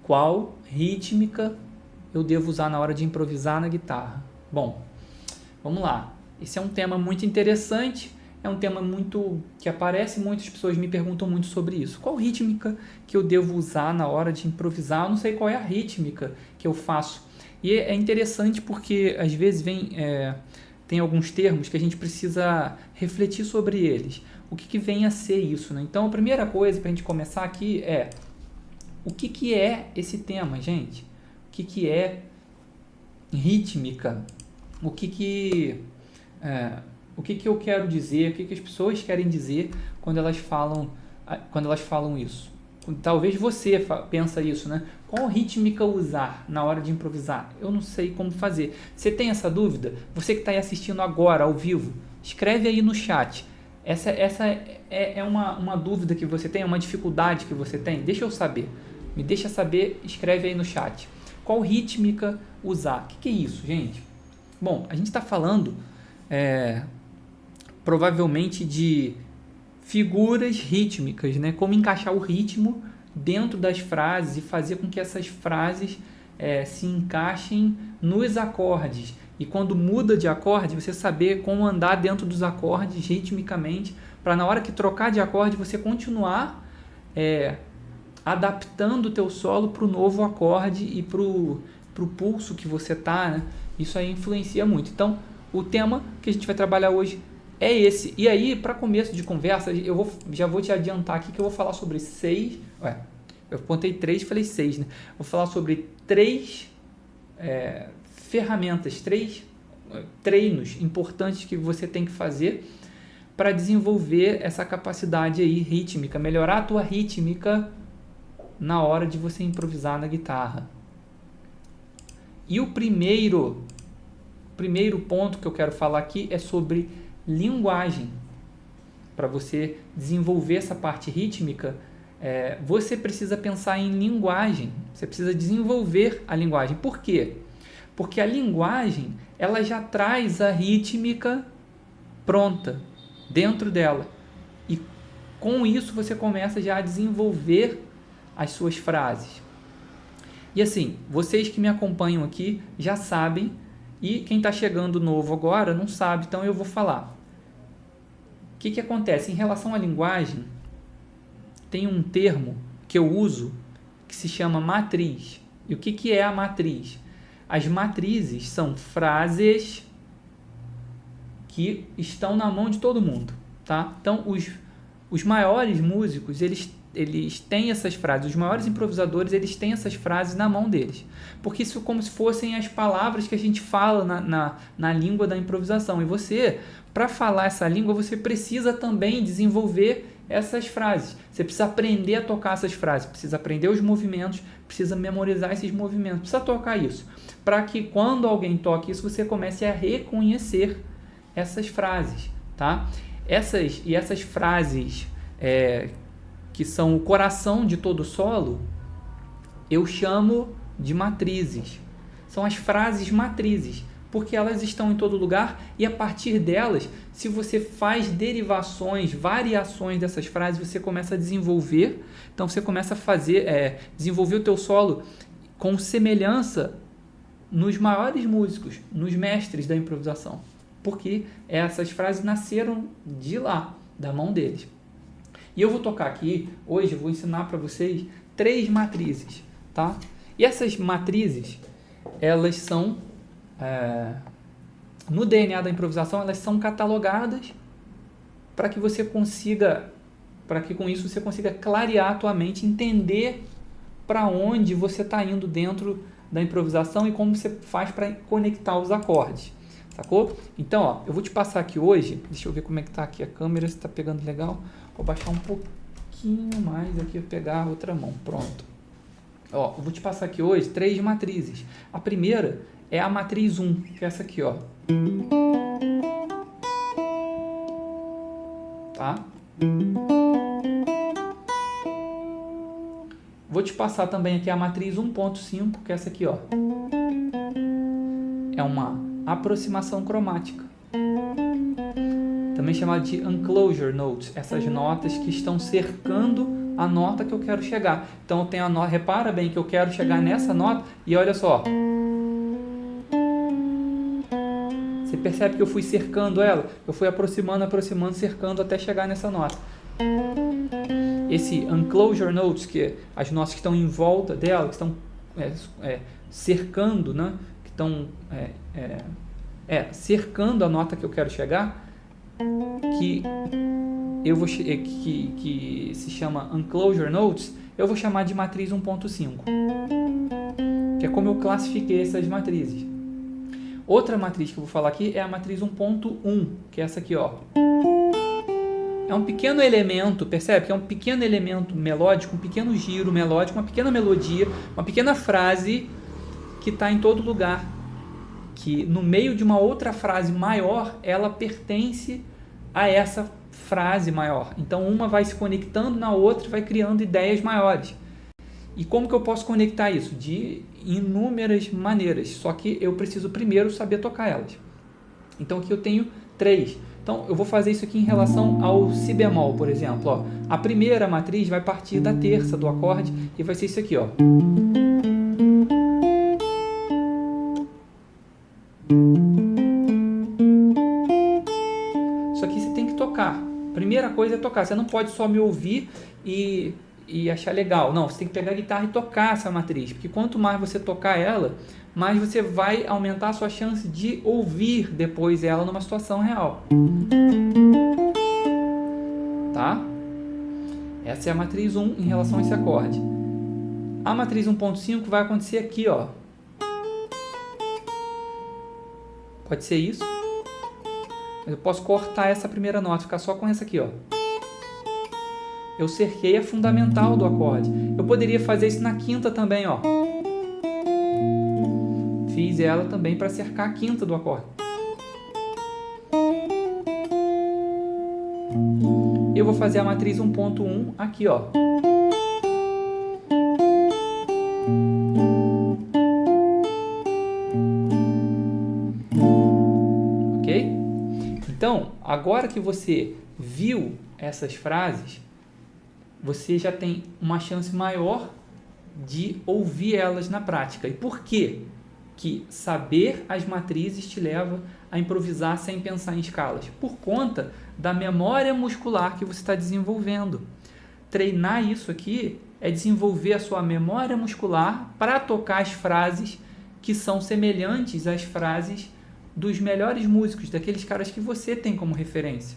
Qual rítmica eu devo usar na hora de improvisar na guitarra? Bom, vamos lá. Esse é um tema muito interessante, é um tema muito que aparece, muitas pessoas me perguntam muito sobre isso. Qual rítmica que eu devo usar na hora de improvisar? Eu não sei qual é a rítmica que eu faço. E é interessante porque às vezes tem alguns termos que a gente precisa refletir sobre eles. O que vem a ser isso, né? Então, a primeira coisa para a gente começar aqui é o que é esse tema, gente? O que é rítmica? O que eu quero dizer? O que as pessoas querem dizer quando elas falam isso? Talvez você pensa isso, né? Qual rítmica usar na hora de improvisar? Eu não sei como fazer. Você tem essa dúvida? Você que está aí assistindo agora, ao vivo, escreve aí no chat. Essa é uma dúvida que você tem, uma dificuldade que você tem? Deixa eu saber. Me deixa saber, escreve aí no chat. Qual rítmica usar? O que é isso, gente? Bom, a gente está falando provavelmente de figuras rítmicas, né? Como encaixar o ritmo dentro das frases e fazer com que essas frases se encaixem nos acordes. E quando muda de acorde, você saber como andar dentro dos acordes ritmicamente, para na hora que trocar de acorde, você continuar adaptando o teu solo para o novo acorde e para o pulso que você está, né? Isso aí influencia muito. Então, o tema que a gente vai trabalhar hoje é esse. E aí, para começo de conversa, já vou te adiantar aqui que eu vou falar sobre eu apontei 3 e falei 6, né? Vou falar sobre 3 ferramentas, 3 treinos importantes que você tem que fazer para desenvolver essa capacidade aí rítmica, melhorar a tua rítmica na hora de você improvisar na guitarra. E o primeiro ponto que eu quero falar aqui é sobre linguagem. Para você desenvolver essa parte rítmica, você precisa pensar em linguagem, você precisa desenvolver a linguagem. Por quê? Porque a linguagem, ela já traz a rítmica pronta dentro dela. E com isso você começa já a desenvolver as suas frases. E assim, vocês que me acompanham aqui já sabem, e quem está chegando novo agora não sabe, então eu vou falar. O que acontece? Em relação à linguagem, tem um termo que eu uso que se chama matriz. E o que é a matriz? As matrizes são frases que estão na mão de todo mundo, tá? Então, os maiores músicos, eles têm essas frases, os maiores improvisadores, eles têm essas frases na mão deles. Porque isso é como se fossem as palavras que a gente fala na língua da improvisação. E você, para falar essa língua, você precisa também desenvolver essas frases. Você precisa aprender a tocar essas frases, precisa aprender os movimentos, precisa memorizar esses movimentos, precisa tocar isso. Para que quando alguém toque isso, você comece a reconhecer essas frases, tá? Essas frases que são o coração de todo solo, eu chamo de matrizes. São as frases matrizes, porque elas estão em todo lugar e a partir delas, se você faz derivações, variações dessas frases, você começa a desenvolver. Então você começa a desenvolver o teu solo com semelhança nos maiores músicos, nos mestres da improvisação, porque essas frases nasceram de lá, da mão deles. E eu vou tocar aqui, hoje eu vou ensinar para vocês 3 matrizes, tá? E essas matrizes, elas são, no DNA da improvisação, elas são catalogadas para que você consiga, para que com isso você consiga clarear a tua mente, entender para onde você está indo dentro da improvisação e como você faz para conectar os acordes, sacou? Então, ó, eu vou te passar aqui hoje, deixa eu ver como é que tá aqui a câmera, se tá pegando legal. Vou baixar um pouquinho mais aqui, pegar a outra mão, pronto. Ó, eu vou te passar aqui hoje 3 matrizes. A primeira é a matriz 1, que é essa aqui, ó. Tá? Vou te passar também aqui a matriz 1.5, que é essa aqui, ó. É uma aproximação cromática. Também chamada de enclosure notes, essas notas que estão cercando a nota que eu quero chegar. Então eu tenho a nota, repara bem que eu quero chegar nessa nota e olha só. Você percebe que eu fui cercando ela? Eu fui aproximando, cercando até chegar nessa nota. Esse unclosure notes, que as notas que estão em volta dela, que estão cercando, né? Que estão cercando a nota que eu quero chegar, que se chama unclosure notes, eu vou chamar de matriz 1.5, que é como eu classifiquei essas matrizes. Outra matriz que eu vou falar aqui é a matriz 1.1, que é essa aqui, ó. É um pequeno elemento, percebe? Que é um pequeno elemento melódico, um pequeno giro melódico, uma pequena melodia, uma pequena frase que está em todo lugar. Que no meio de uma outra frase maior, ela pertence a essa frase maior. Então uma vai se conectando na outra e vai criando ideias maiores. E como que eu posso conectar isso? De inúmeras maneiras, só que eu preciso primeiro saber tocar elas. Então aqui eu tenho 3. Então eu vou fazer isso aqui em relação ao si bemol, por exemplo. Ó. A primeira matriz vai partir da terça do acorde e vai ser isso aqui, ó. Isso aqui você tem que tocar. Primeira coisa é tocar. Você não pode só me ouvir e achar legal. Não, você tem que pegar a guitarra e tocar essa matriz. Porque quanto mais você tocar ela, mais você vai aumentar a sua chance de ouvir depois ela numa situação real. Tá? Essa é a matriz 1 em relação a esse acorde. A matriz 1.5 vai acontecer aqui, ó. Pode ser isso. Mas eu posso cortar essa primeira nota, ficar só com essa aqui, ó. Eu cerquei a fundamental do acorde. Eu poderia fazer isso na quinta também, ó. Fiz ela também para cercar a quinta do acorde. Eu vou fazer a matriz 1.1 aqui, ó. Ok? Então, agora que você viu essas frases, você já tem uma chance maior de ouvir elas na prática. E por quê? Que saber as matrizes te leva a improvisar sem pensar em escalas. Por conta da memória muscular que você está desenvolvendo. Treinar isso aqui é desenvolver a sua memória muscular para tocar as frases que são semelhantes às frases dos melhores músicos, daqueles caras que você tem como referência.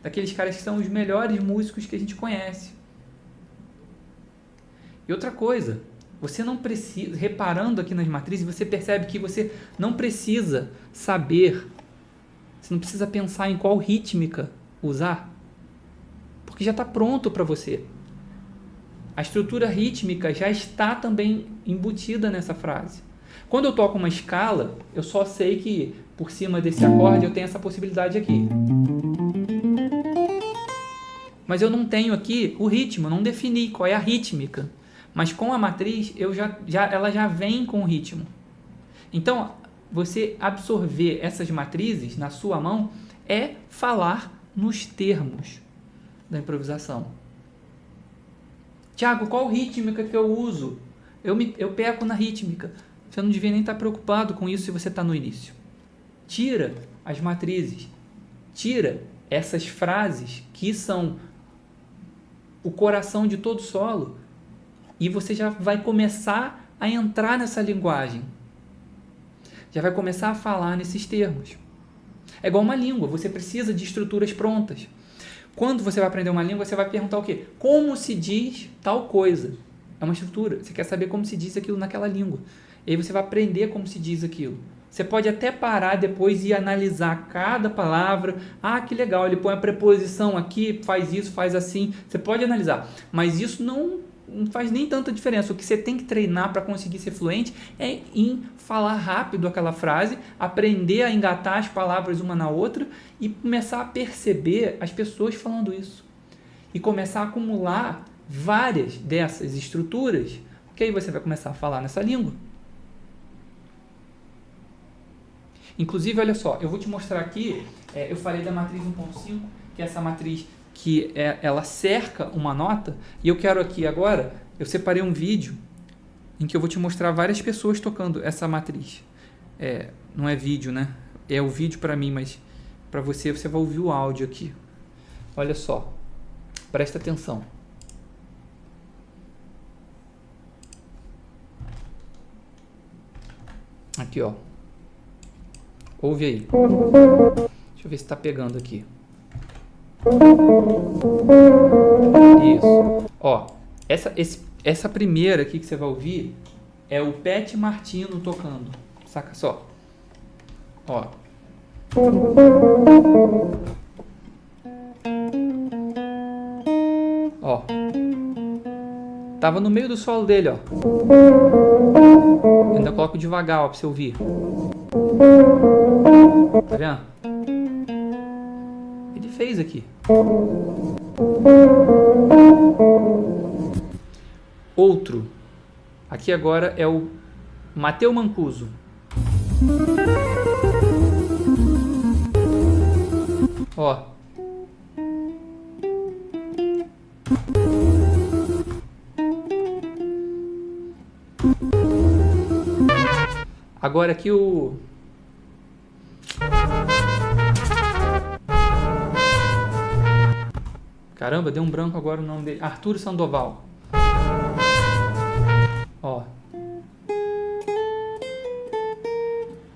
Daqueles caras que são os melhores músicos que a gente conhece. E outra coisa, você não precisa, reparando aqui nas matrizes, você percebe que você não precisa saber, você não precisa pensar em qual rítmica usar, porque já está pronto para você. A estrutura rítmica já está também embutida nessa frase. Quando eu toco uma escala, eu só sei que por cima desse acorde eu tenho essa possibilidade aqui. Mas eu não tenho aqui o ritmo, eu não defini qual é a rítmica. Mas com a matriz, ela já vem com o ritmo. Então, você absorver essas matrizes na sua mão é falar nos termos da improvisação. Tiago, qual rítmica que eu uso? Eu peco na rítmica. Você não devia nem estar preocupado com isso se você está no início. Tira as matrizes. Tira essas frases que são o coração de todo solo. E você já vai começar a entrar nessa linguagem. Já vai começar a falar nesses termos. É igual uma língua, você precisa de estruturas prontas. Quando você vai aprender uma língua, você vai perguntar o quê? Como se diz tal coisa? É uma estrutura. Você quer saber como se diz aquilo naquela língua. E aí você vai aprender como se diz aquilo. Você pode até parar depois e analisar cada palavra. Ah, que legal, ele põe a preposição aqui, faz isso, faz assim. Você pode analisar. Mas isso não faz nem tanta diferença. O que você tem que treinar para conseguir ser fluente é em falar rápido aquela frase, aprender a engatar as palavras uma na outra e começar a perceber as pessoas falando isso. E começar a acumular várias dessas estruturas, que aí você vai começar a falar nessa língua. Inclusive, olha só, eu vou te mostrar aqui, eu falei da matriz 1.5, que é essa matriz que ela cerca uma nota, e eu quero aqui agora, eu separei um vídeo em que eu vou te mostrar várias pessoas tocando essa matriz. Não é vídeo, né? É o vídeo para mim, mas para você vai ouvir o áudio aqui. Olha só, presta atenção. Aqui, ó. Ouve aí. Deixa eu ver se está pegando aqui. Isso. Ó, essa primeira aqui que você vai ouvir é o Pat Martino tocando. Saca só. Ó. Ó. Tava no meio do solo dele, ó. Eu ainda coloco devagar, ó, pra você ouvir. Tá vendo? Ele fez aqui. Outro. Aqui agora é o Matteo Mancuso. Ó. Agora aqui o... Caramba, deu um branco agora o nome dele. Arturo Sandoval. Ó.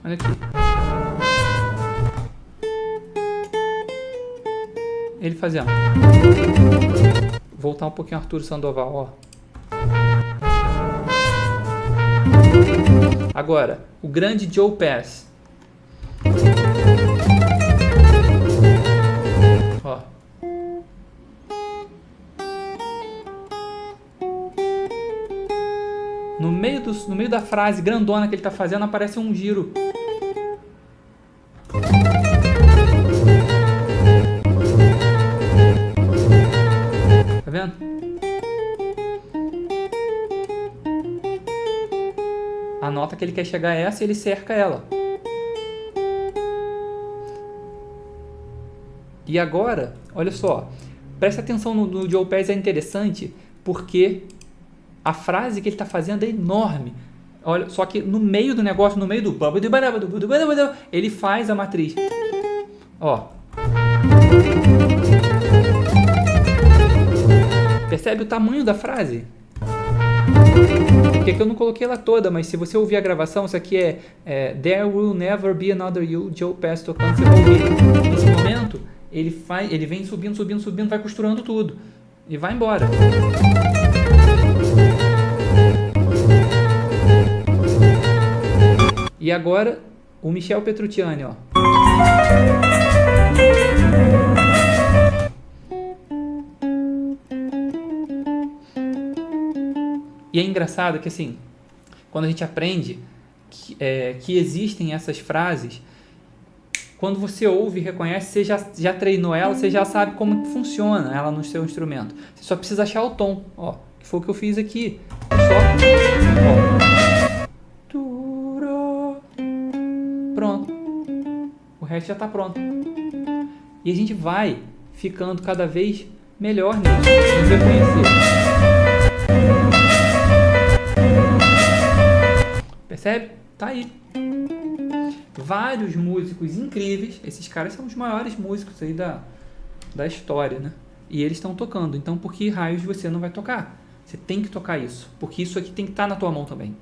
Olha aqui. Ele fazendo. Voltar um pouquinho Arturo Sandoval, ó. Agora, o grande Joe Pass. Ó. No meio da frase grandona que ele está fazendo, aparece um giro. Tá vendo? A nota que ele quer chegar é essa e ele cerca ela. E agora, olha só, presta atenção no Joe Pass, é interessante porque a frase que ele está fazendo é enorme. Olha, só que no meio do negócio, no meio do... ele faz a matriz. Ó. Percebe o tamanho da frase? Porque eu não coloquei ela toda, mas se você ouvir a gravação, isso aqui é There Will Never Be Another You, Joe Pass tocando, você vai ouvir. Nesse momento, ele vem subindo, subindo, subindo, vai costurando tudo. E vai embora. E agora, o Michel Petrucciani, ó. E é engraçado que, assim, quando a gente aprende que existem essas frases, quando você ouve e reconhece, você já treinou ela, você já sabe como funciona ela no seu instrumento. Você só precisa achar o tom, ó, que foi o que eu fiz aqui. Só, ó. Pronto. O resto já está pronto. E a gente vai ficando cada vez melhor nisso, em reconhecer. Percebe? Tá aí. Vários músicos incríveis. Esses caras são os maiores músicos aí da história, né? E eles estão tocando. Então, por que raios você não vai tocar? Você tem que tocar isso. Porque isso aqui tem que estar na tua mão também.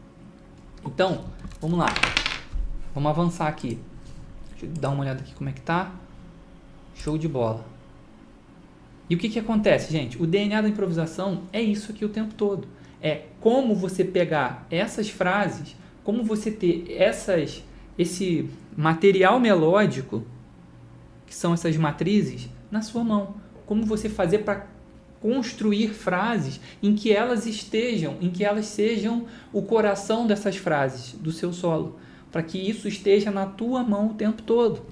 Então, vamos lá. Vamos avançar aqui. Deixa eu dar uma olhada aqui como é que tá. Show de bola. E o que acontece, gente? O DNA da improvisação é isso aqui o tempo todo. É como você pegar essas frases, como você ter esse material melódico, que são essas matrizes, na sua mão. Como você fazer para construir frases em que elas sejam o coração dessas frases, do seu solo, para que isso esteja na tua mão o tempo todo,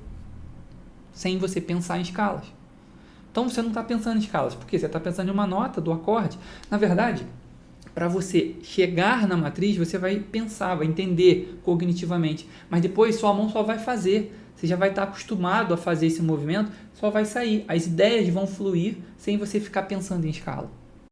sem você pensar em escalas. Então você não está pensando em escalas, porque você está pensando em uma nota do acorde. Na verdade, para você chegar na matriz, você vai pensar, vai entender cognitivamente, mas depois sua mão só vai fazer. Você já vai estar acostumado a fazer esse movimento, só vai sair. As ideias vão fluir sem você ficar pensando em escala.